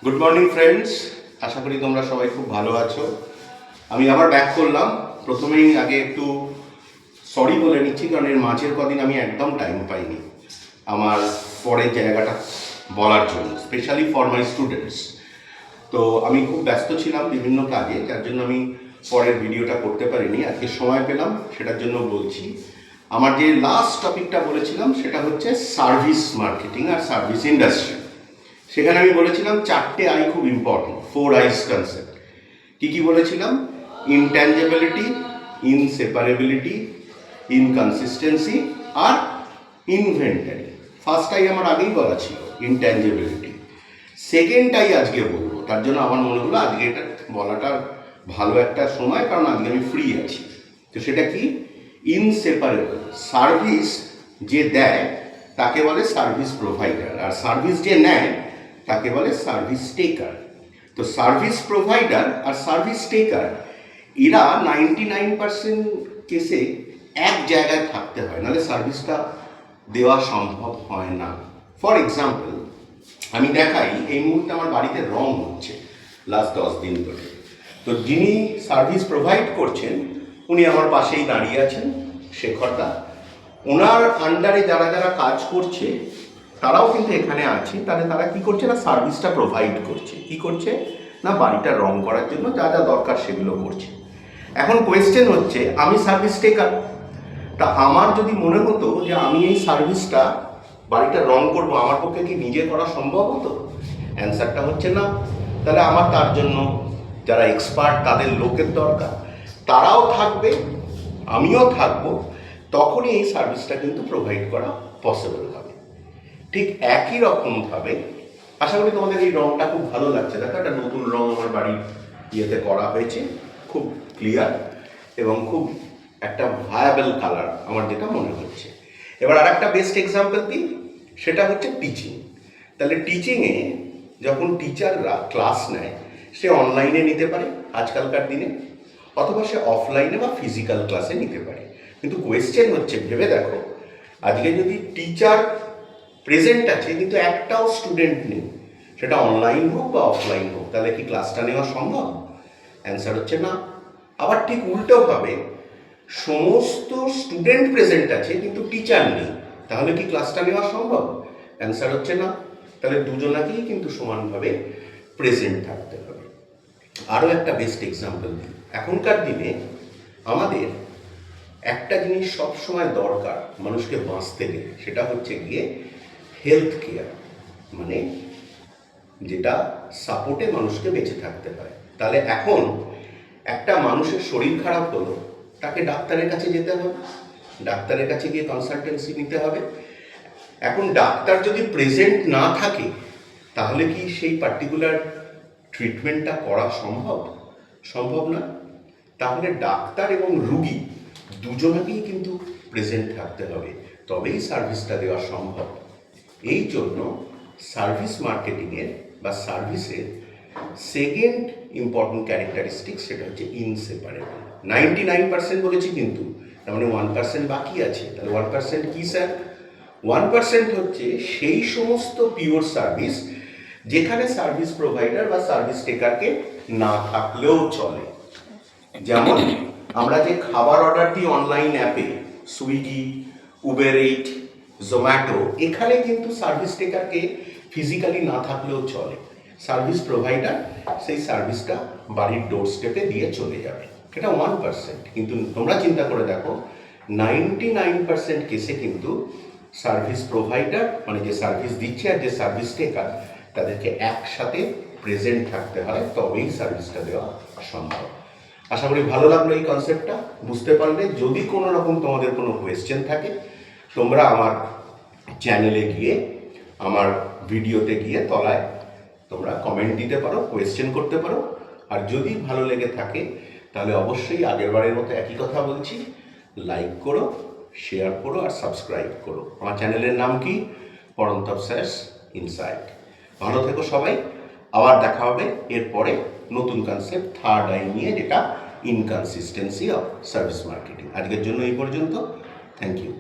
Good morning friends, আশা করি তোমরা সবাই খুব ভালো আছো। আমি আবার ব্যাক করলাম। প্রথমেই আগে একটু সরি বলে নিচ্ছি, কারণ এর মাঝের কদিন আমি একদম টাইম পাইনি আমার পরের জায়গাটা বলার জন্য, স্পেশালি ফর মাই স্টুডেন্টস। তো আমি খুব ব্যস্ত ছিলাম বিভিন্ন কাজে, যার জন্য আমি পরের ভিডিওটা করতে পারিনি। আজকে সময় পেলাম, সেটার জন্য বলছি। আমার যে লাস্ট টপিকটা বলেছিলাম সেটা হচ্ছে সার্ভিস মার্কেটিং আর সার্ভিস ইন্ডাস্ট্রি। সেখানে আমি বলেছিলাম 4টে আই খুব ইম্পর্টেন্ট, 4 আইস কনসেপ্ট। কি বলেছিলাম? ইনট্যাঞ্জেবিলিটি, ইনসেপারেবিলিটি, ইনকনসিস্টেন্সি আর ইনভেন্টারি। ফার্স্ট আই আমার আগেই বলা ছিল, ইনট্যাঞ্জেবিলিটি। সেকেন্ড আই আজকে বলবো, তার জন্য আমার মনে হলো আজকে এটা বলাটা ভালো একটা সময়, কারণ আজকে আমি ফ্রি আছি। তো সেটা কি? ইনসেপারেবল। সার্ভিস যে দেয় তাকে বলে সার্ভিস প্রোভাইডার, আর সার্ভিস যে নেয় তাকে বলে সার্ভিস টেকার। তো সার্ভিস প্রোভাইডার আর সার্ভিস টেকার এরা 99% কেসে এক জায়গায় থাকতে হয়, নাহলে সার্ভিসটা দেওয়া সম্ভব হয় না। ফর এক্সাম্পল, আমি দেখাই, এই মুহূর্তে আমার বাড়িতে রং হচ্ছে লাস্ট 10 দিন ধরে। তো যিনি সার্ভিস প্রোভাইড করছেন উনি আমার পাশেই দাঁড়িয়ে আছেন, শেখরদা। ওনার আন্ডারে যারা যারা কাজ করছে তারাও কিন্তু এখানে আছে। তাহলে তারা কি করছে না, সার্ভিসটা প্রোভাইড করছে। কি করছে না, বাড়িটা রং করার জন্য যা যা দরকার সেগুলো করছে। এখন কোয়েশ্চেন হচ্ছে, আমি সার্ভিস টেকার, তা আমার যদি মনে হতো যে আমি এই সার্ভিসটা বাড়িটা রং করবো, আমার পক্ষে কি নিজে করা সম্ভব হতো? অ্যান্সারটা হচ্ছে না। তাহলে আমার তার জন্য যারা এক্সপার্ট তাদের লোকের দরকার, তারাও থাকবে, আমিও থাকবো, তখনই এই সার্ভিসটা কিন্তু প্রোভাইড করা পসিবল হবে। ঠিক একই রকমভাবে আশা করি তোমাদের এই রংটা খুব ভালো লাগছে। দেখো, একটা নতুন রং আমার বাড়ির ইয়েতে করা হয়েছে, খুব ক্লিয়ার এবং খুব একটা ভায়াবল কালার আমার যেটা মনে হচ্ছে। এবার আর একটা বেস্ট এক্সাম্পল দিই, সেটা হচ্ছে টিচিং। তাহলে টিচিংয়ে যখন টিচাররা ক্লাস নেয়, সে অনলাইনে নিতে পারে আজকালকার দিনে, অথবা সে অফলাইনে বা ফিজিক্যাল ক্লাসে নিতে পারে। কিন্তু কোয়েশ্চেন হচ্ছে, ভেবে দেখো, আজকে যদি টিচার প্রেজেন্ট আছে কিন্তু একটাও স্টুডেন্ট নেই, সেটা অনলাইন হোক বা অফলাইন হোক, তাহলে কি ক্লাসটা নেওয়া সম্ভব? অ্যান্সার হচ্ছে না। আবার ঠিক উল্টোভাবে, সমস্ত স্টুডেন্ট প্রেজেন্ট আছে কিন্তু টিচার নেই, তাহলে কি ক্লাসটা নেওয়া সম্ভব? অ্যান্সার হচ্ছে না। তাহলে দুজনাকেই কিন্তু সমানভাবে প্রেজেন্ট থাকতে হবে। আরও একটা বেস্ট এক্সাম্পল দিই। এখনকার দিনে আমাদের একটা জিনিস সবসময় দরকার মানুষকে বাঁচতে গেলে, সেটা হচ্ছে গিয়ে হেলথ কেয়ার, মানে যেটা সাপোর্টে মানুষকে বেঁচে থাকতে হয়। তাহলে এখন একটা মানুষের শরীর খারাপ হলো, তাকে ডাক্তারের কাছে যেতে হবে, ডাক্তারের কাছে গিয়ে কনসালটেন্সি নিতে হবে। এখন ডাক্তার যদি প্রেজেন্ট না থাকে, তাহলে কি সেই পার্টিকুলার ট্রিটমেন্টটা করা সম্ভব? সম্ভব না। তাহলে ডাক্তার এবং রুগী দুজনকেই কিন্তু প্রেজেন্ট থাকতে হবে, তবেই সার্ভিসটা দেওয়া সম্ভব। এই জন্য সার্ভিস মার্কেটিংয়ের বা সার্ভিসের সেকেন্ড ইম্পর্টেন্ট ক্যারেক্টারিস্টিক, সেটা হচ্ছে ইনসেপারেবল। 99% বলেছি, কিন্তু তার মানে 1% বাকি আছে। তাহলে 1% কি স্যার? 1% হচ্ছে সেই সমস্ত পিওর সার্ভিস যেখানে সার্ভিস প্রোভাইডার বা সার্ভিস টেকারকে না থাকলেও চলে। যেমন আমরা যে খাবার অর্ডার দিই অনলাইন অ্যাপে, সুইগি, উবের ইট, জোম্যাটো, এখানে কিন্তু সার্ভিস টেকারকে ফিজিক্যালি না থাকলেও চলে। সার্ভিস প্রোভাইডার সেই সার্ভিসটা বাড়ির ডোর স্টেপে দিয়ে চলে যাবে। এটা 1%। কিন্তু তোমরা চিন্তা করে দেখো, 99% কেসে কিন্তু সার্ভিস প্রোভাইডার, মানে যে সার্ভিস দিচ্ছে আর যে সার্ভিস টেকার, তাদেরকে একসাথে প্রেজেন্ট থাকতে হয়, তবেই সার্ভিসটা দেওয়া সম্ভব। আশা করি ভালো লাগলো এই কনসেপ্টটা, বুঝতে পারলে। যদি কোনো রকম তোমাদের কোনো কোয়েশ্চেন থাকে, তোমরা আমার চ্যানেলে গিয়ে, আমার ভিডিওতে গিয়ে তলায় তোমরা কমেন্ট দিতে পারো, কোয়েশ্চেন করতে পারো। আর যদি ভালো লেগে থাকে তাহলে অবশ্যই আগের বারের মতো একই কথা বলছি, লাইক করো, শেয়ার করো আর সাবস্ক্রাইব করো। আমার চ্যানেলের নাম কি? পরন্তপ স্যারস ইনসাইট। ভালো থেকো সবাই, আবার দেখা হবে এরপরে নতুন কনসেপ্ট থার্ড আই নিয়ে, যেটা ইনকনসিস্টেন্সি অফ সার্ভিস মার্কেটিং। আজকের জন্য এই পর্যন্ত। Thank you.